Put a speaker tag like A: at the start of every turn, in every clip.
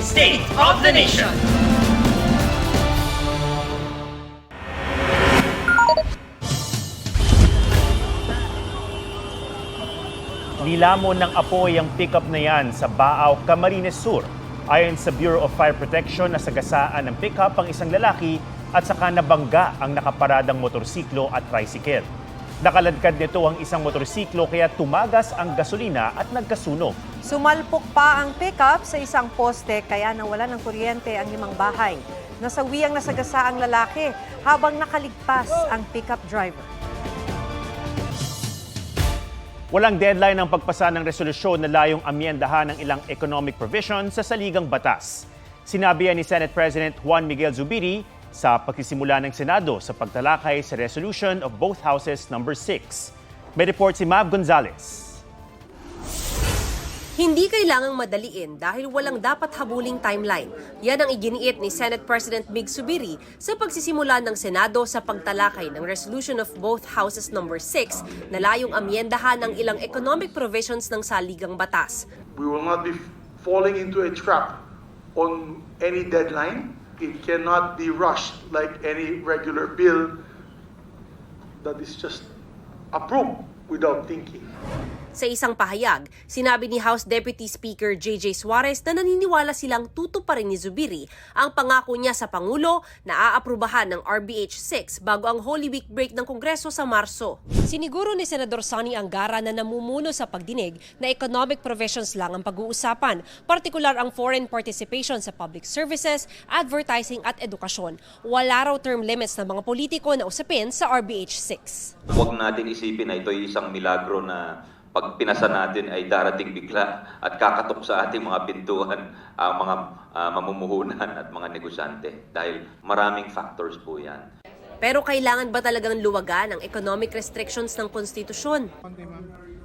A: State of the Nation. Nilamon ng apoy ang pickup na yan sa Baaw, Camarines Sur. Ayon sa Bureau of Fire Protection, nasagasaan ng pickup ang isang lalaki at saka nabangga ang nakaparadang motorsiklo at tricycle. Nakaladkad nito ang isang motorsiklo kaya tumagas ang gasolina at nagkasunog.
B: Sumalpok pa ang pickup sa isang poste kaya nawalan ng kuryente ang 5 bahay. Nasawi ang nasagasa ang lalaki habang nakaligtas ang pickup driver.
A: Walang deadline ang pagpasa ng resolusyon na layong amyendahan ng ilang economic provisions sa saligang batas. Sinabi yan ni Senate President Juan Miguel Zubiri sa pagsisimula ng Senado sa pagtalakay sa resolution of both houses number 6. May report si Mav Gonzalez.
C: Hindi kailangang madaliin dahil walang dapat habuling timeline. Yan ang iginiit ni Senate President Mig Zubiri sa pagsisimula ng Senado sa pagtalakay ng Resolution of both Houses number 6 na layong amyendahan ng ilang economic provisions ng saligang batas.
D: We will not be falling into a trap on any deadline. It cannot be rushed like any regular bill that is just approved without thinking.
C: Sa isang pahayag, sinabi ni House Deputy Speaker J.J. Suarez na naniniwala silang tutuparin ni Zubiri ang pangako niya sa Pangulo na aaprubahan ng RBH 6 bago ang Holy Week break ng Kongreso sa Marso. Siniguro ni Senador Sonny Angara na namumuno sa pagdinig na economic provisions lang ang pag-uusapan, partikular ang foreign participation sa public services, advertising at edukasyon. Wala raw term limits ng mga politiko na usapin sa RBH 6.
E: Huwag natin isipin na ito ay isang milagro na pag pinasa natin ay darating bigla at kakatok sa ating mga pintuan ang mga mamumuhunan at mga negosyante dahil maraming factors po yan.
C: Pero kailangan ba talagang luwagan ang economic restrictions ng konstitusyon?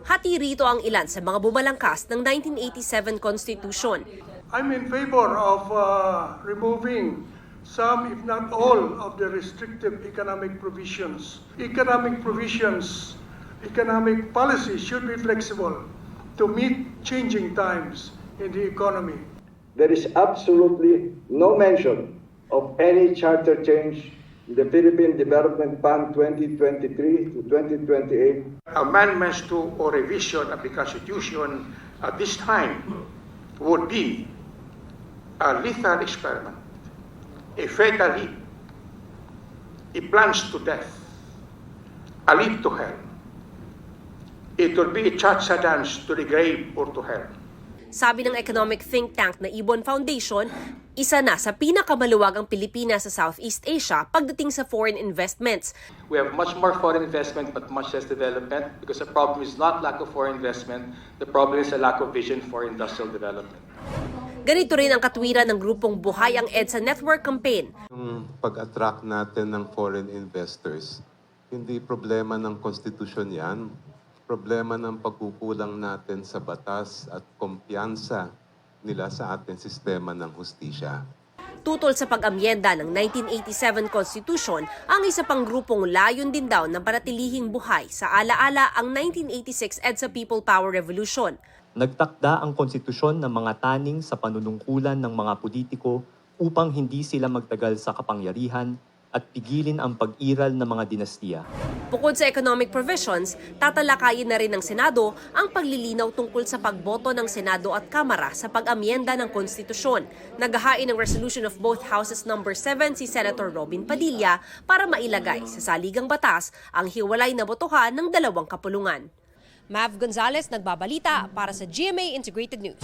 C: Hati rito ang ilan sa mga bumalangkas ng 1987 Constitution.
D: I'm in favor of removing some, if not all, of the restrictive economic provisions. Economic policy should be flexible to meet changing times in the economy.
F: There is absolutely no mention of any charter change in the Philippine Development Fund 2023 to 2028.
D: Amendments to or revision of the Constitution at this time would be a lethal experiment, a fatal leap, a plunge to death, a leap to hell. It will be a cha-cha dance to the grave or to hell.
C: Sabi ng economic think tank na Ibon Foundation, isa na sa pinakamaluwagang Pilipinas sa Southeast Asia pagdating sa foreign investments.
G: We have much more foreign investment but much less development because the problem is not lack of foreign investment, the problem is a lack of vision for industrial development.
C: Ganito rin ang katwiran ng grupong Buhay ang EDSA Network Campaign.
H: Yung pag-attract natin ng foreign investors, hindi problema ng konstitusyon yan. Problema ng pagkukulang natin sa batas at kumpiyansa nila sa ating sistema ng hustisya.
C: Tutol sa pag-amyenda ng 1987 Constitution, ang isa pang grupong layon din daw na panatilihing buhay sa alaala ang 1986 EDSA People Power Revolution.
I: Nagtakda ang konstitusyon ng mga taning sa panunungkulan ng mga politiko upang hindi sila magtagal sa kapangyarihan at pigilin ang pag-iral ng mga dinastiya.
C: Bukod sa economic provisions, tatalakayin na rin ng Senado ang paglilinaw tungkol sa pagboto ng Senado at Kamara sa pag-amyenda ng konstitusyon. Naghahain ng resolution of both houses number 7 si Senator Robin Padilla para mailagay sa saligang batas ang hiwalay na botohan ng dalawang kapulungan. Mav Gonzalez nagbabalita para sa GMA Integrated News.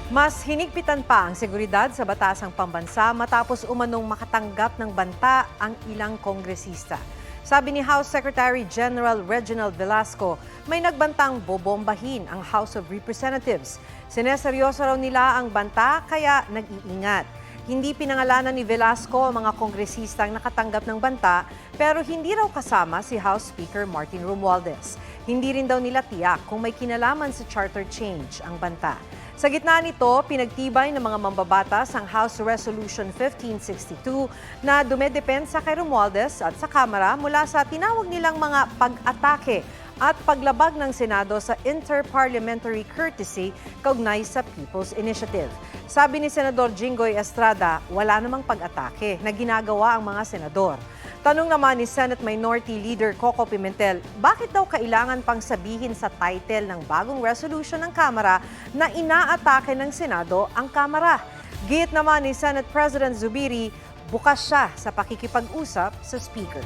B: Mas hinigpitan pa ang seguridad sa batasang pambansa matapos umanong makatanggap ng banta ang ilang kongresista. Sabi ni House Secretary General Reginald Velasco, may nagbantang bobombahin ang House of Representatives. Sineseryoso raw nila ang banta kaya nag-iingat. Hindi pinangalanan ni Velasco ang mga kongresistang nakatanggap ng banta pero hindi raw kasama si House Speaker Martin Romualdez. Hindi rin daw nila tiyak kung may kinalaman sa charter change ang banta. Sa gitna nito, pinagtibay ng mga mambabatas ang House Resolution 1562 na dumedepensa kay Romualdez at sa Kamara mula sa tinawag nilang mga pag-atake at paglabag ng Senado sa interparliamentary courtesy kaugnay sa People's Initiative. Sabi ni Senador Jinggoy Estrada, wala namang pag-atake na ginagawa ang mga senador. Tanong naman ni Senate Minority Leader Coco Pimentel, bakit daw kailangan pang sabihin sa title ng bagong resolution ng Kamara na inaatake ng Senado ang Kamara? Git naman ni Senate President Zubiri, bukas siya sa pakikipag-usap sa Speaker.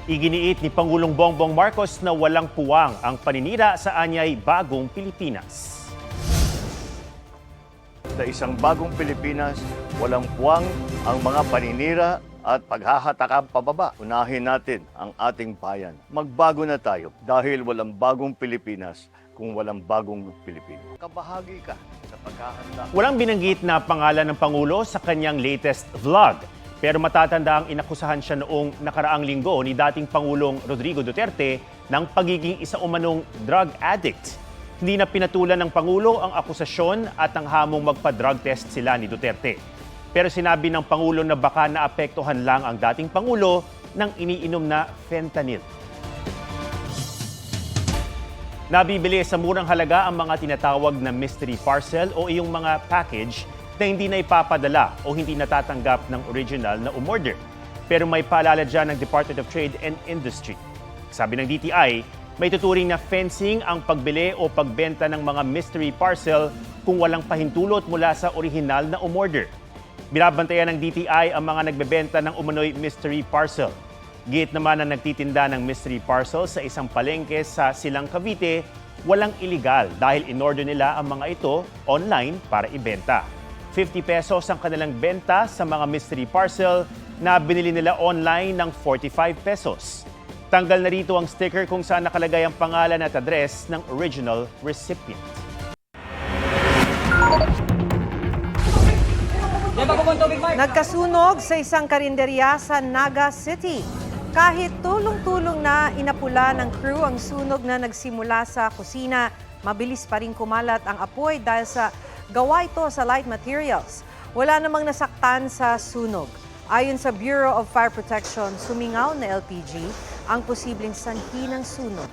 A: Iginiit ni Pangulong Bongbong Marcos na walang puwang ang paninira sa anyay Bagong Pilipinas.
J: Sa isang bagong Pilipinas, walang puwang ang mga paninira at paghahatakang pababa. Unahin natin ang ating bayan. Magbago na tayo dahil walang bagong Pilipinas kung walang bagong Pilipino. Kabahagi ka sa paghahanda.
A: Walang binanggit na pangalan ng Pangulo sa kanyang latest vlog. Pero matatanda ang inakusahan siya noong nakaraang linggo ni dating Pangulong Rodrigo Duterte ng pagiging isa umanong drug addict. Hindi na pinatulan ng Pangulo ang akusasyon at ang hamong magpa-drug test sila ni Duterte. Pero sinabi ng Pangulo na baka naapektuhan lang ang dating Pangulo ng iniinom na fentanyl. Nabibili sa murang halaga ang mga tinatawag na mystery parcel o iyong mga package na hindi na ipapadala o hindi natatanggap ng original na umorder. Pero may paalala dyan ng Department of Trade and Industry. Sabi ng DTI, may tuturing na fencing ang pagbili o pagbenta ng mga mystery parcel kung walang pahintulot mula sa original na umorder. Binabantayan ng DTI ang mga nagbebenta ng umano'y mystery parcel. Git naman ang nagtitinda ng mystery parcel sa isang palengke sa Silang Cavite, walang illegal dahil in-order nila ang mga ito online para ibenta. 50 pesos ang kanilang benta sa mga mystery parcel na binili nila online ng 45 pesos. Tanggal na rito ang sticker kung saan nakalagay ang pangalan at address ng original recipient.
B: Nagkasunog sa isang karinderya sa Naga City. Kahit tulong-tulong na inapula ng crew ang sunog na nagsimula sa kusina, mabilis pa rin kumalat ang apoy dahil sa gawa ito sa light materials. Wala namang nasaktan sa sunog. Ayon sa Bureau of Fire Protection, sumingaw na LPG ang posibleng sanhi ng sunog.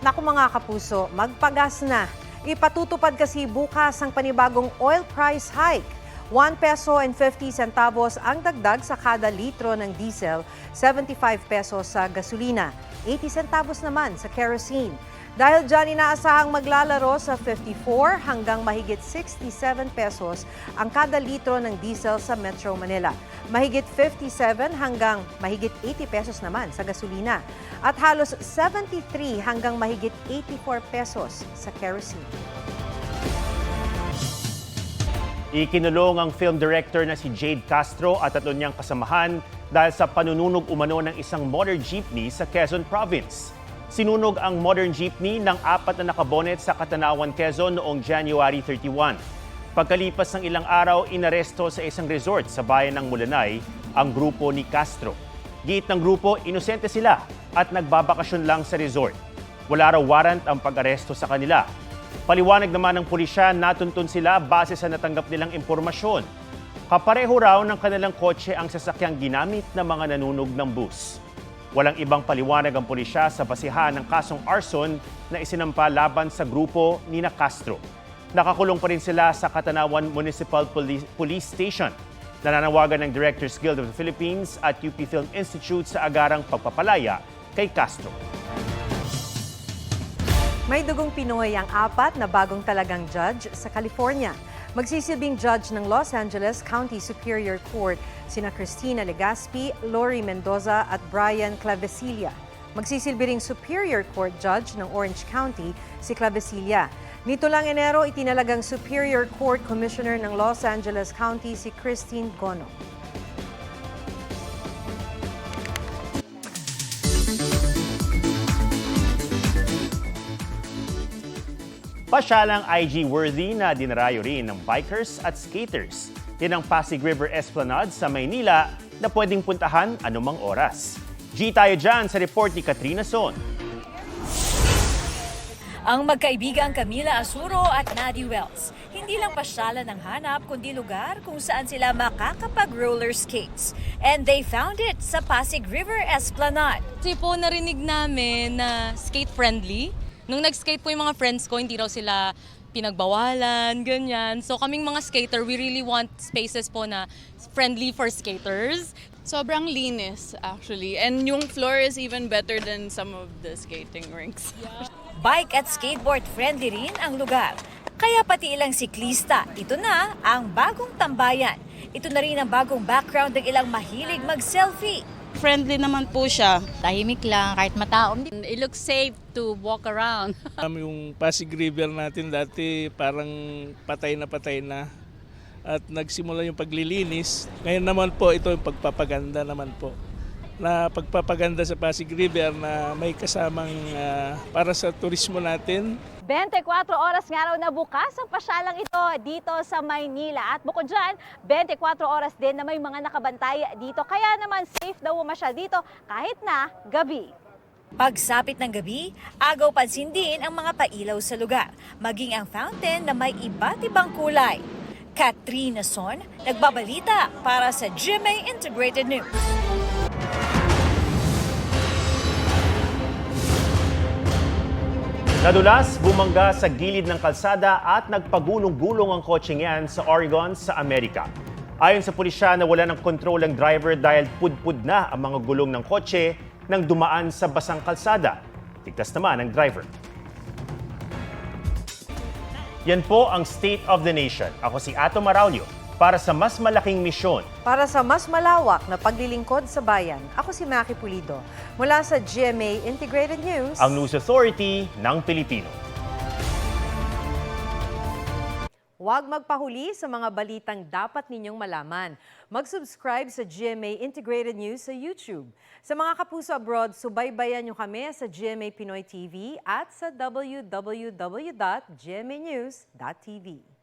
B: Naku mga kapuso, magpagas na. Ipatutupad kasi bukas ang panibagong oil price hike. 1 peso and 50 centavos ang dagdag sa kada litro ng diesel, 75 pesos sa gasolina, 80 centavos naman sa kerosene. Dahil dyan inaasahang maglalaro sa 54 hanggang mahigit 67 pesos ang kada litro ng diesel sa Metro Manila. Mahigit 57 hanggang mahigit 80 pesos naman sa gasolina. At halos 73 hanggang mahigit 84 pesos sa kerosene.
A: Ikinulong ang film director na si Jade Castro at 3 niyang kasamahan dahil sa panununog umano ng isang motor jeepney sa Quezon Province. Sinunog ang modern jeepney ng 4 na nakabonet sa Catanawan, Quezon noong January 31. Pagkalipas ng ilang araw, inaresto sa isang resort sa bayan ng Mulanay ang grupo ni Castro. Giit ng grupo, inosente sila at nagbabakasyon lang sa resort. Wala raw warrant ang pag-aresto sa kanila. Paliwanag naman ng pulisya, natuntun sila base sa natanggap nilang impormasyon. Kapareho raw ng kanilang kotse ang sasakyang ginamit ng mga nanunog ng bus. Walang ibang paliwanag ang pulisya sa basihan ng kasong arson na isinampa laban sa grupo ni Castro. Nakakulong pa rin sila sa Catanawan Municipal Police Station. Nananawagan ng Directors Guild of the Philippines at UP Film Institute sa agarang pagpapalaya kay Castro.
B: May dugong Pinoy ang 4 na bagong talagang judge sa California. Magsisilbing judge ng Los Angeles County Superior Court sina Cristina Legaspi, Lori Mendoza at Brian Clavecilla. Magsisilbi ring Superior Court Judge ng Orange County si Clavecilla. Nito lang Enero, itinalagang Superior Court Commissioner ng Los Angeles County si Christine Gono.
A: Pasyalang IG-worthy na dinarayo rin ng bikers at skaters. Yan ang Pasig River Esplanade sa Maynila na pwedeng puntahan anumang oras. G tayo dyan sa report ni Katrina Son.
K: Ang magkaibigang Camila Asuro at Maddie Wells, Hindi lang pasyalan ang hanap, kundi lugar kung saan sila makakapag-roller skates. And they found it sa Pasig River Esplanade.
L: Kasi po narinig namin na skate-friendly. Nung nag-skate po yung mga friends ko, hindi raw sila pinagbawalan, ganyan. So kaming mga skater, we really want spaces po na friendly for skaters.
M: Sobrang linis actually. And yung floor is even better than some of the skating rinks.
K: Bike at skateboard friendly rin ang lugar. Kaya pati ilang siklista, ito na ang bagong tambayan. Ito na rin ang bagong background ng ilang mahilig mag-selfie.
N: Friendly naman po siya.
L: Tahimik lang, kahit mataom.
N: It looks safe to walk around.
O: Yung Pasig River natin dati parang patay na. At nagsimula yung paglilinis. Ngayon naman po ito yung pagpapaganda naman po. Na pagpapaganda sa Pasig River na may kasamang para sa turismo natin.
P: 24 oras nga raw na bukas ang pasyalang ito dito sa Maynila. At bukod dyan, 24 oras din na may mga nakabantay dito. Kaya naman safe daw umasyal dito kahit na gabi.
K: Pagsapit ng gabi, agaw pansin din ang mga pailaw sa lugar, maging ang fountain na may iba't ibang kulay. Katrina Son, nagbabalita para sa GMA Integrated News.
A: Nadulas, bumangga sa gilid ng kalsada at nagpagulong-gulong ang kotseng yan sa Oregon sa Amerika. Ayon sa pulisya, nawala ng kontrol ang driver dahil pudpud na ang mga gulong ng kotse nang dumaan sa basang kalsada. Ligtas naman ang driver. Yan po ang State of the Nation. Ako si Ato Maraulio para sa mas malaking misyon.
B: Para sa mas malawak na paglilingkod sa bayan, ako si Maki Pulido. Mula sa GMA Integrated News,
A: Ang News Authority ng Pilipino.
B: huwag magpahuli sa mga balitang dapat ninyong malaman. Mag-subscribe sa GMA Integrated News sa YouTube. Sa mga kapuso abroad, subaybayan nyo kami sa GMA Pinoy TV at sa www.gmanews.tv.